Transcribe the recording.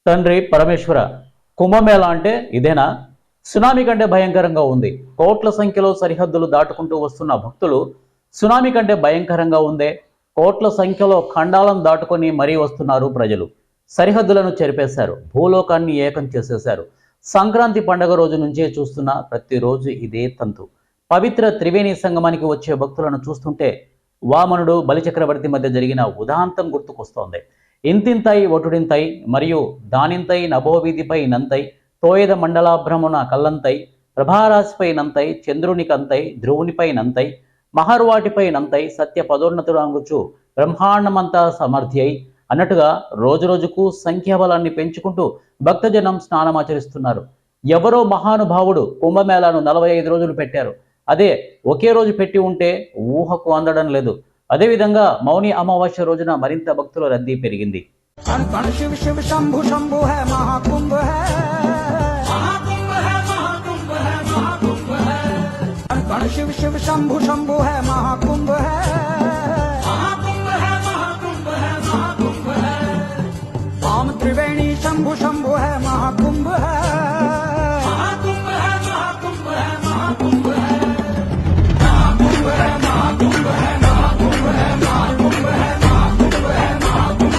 తండ్రి పరమేశ్వర, కుంభమేళా అంటే ఇదేనా? సునామీ కంటే భయంకరంగా ఉంది. కోట్ల సంఖ్యలో సరిహద్దులు దాటుకుంటూ వస్తున్న భక్తులు సునామీ కంటే భయంకరంగా ఉందే. కోట్ల సంఖ్యలో ఖండాలను దాటుకొని మరీ వస్తున్నారు ప్రజలు. సరిహద్దులను చెరిపేశారు, భూలోకాన్ని ఏకం చేసేశారు. సంక్రాంతి పండగ రోజు నుంచే చూస్తున్న ప్రతిరోజు ఇదే తంతు. పవిత్ర త్రివేణి సంగమానికి వచ్చే భక్తులను చూస్తుంటే వామనుడు బలిచక్రవర్తి మధ్య జరిగిన ఉదాంతం గుర్తుకొస్తోంది. ఇంతింతై ఒటుడింతై మరియు దానింతై నభోవీధిపై నంతై తోయద మండలాభ్రమున కల్లంతై ప్రభారాశిపై నంతై చంద్రునికంతై ధ్రువునిపై నంతై మహర్వాటిపై నంతై సత్య పదోన్నతులంగుచు బ్రహ్మాండమంతా సమర్థి అయి అన్నట్టుగా రోజురోజుకు సంఖ్యాబలాన్ని పెంచుకుంటూ భక్తజనం స్నానమాచరిస్తున్నారు. ఎవరో మహానుభావుడు కుంభమేళాను 45 రోజులు పెట్టారు. అదే ఒకే రోజు పెట్టి ఉంటే ఊహకు అందడం లేదు. అదేవిధంగా మౌని అమావాస్య రోజున మరింత భక్తుల రద్దీ పెరిగింది. शिव शिव शंभु शंभु है महाकुंभ है, महाकुंभ है महाकुंभ है महाकुंभ है। ओम त्रिवेणी शंभु शंभु है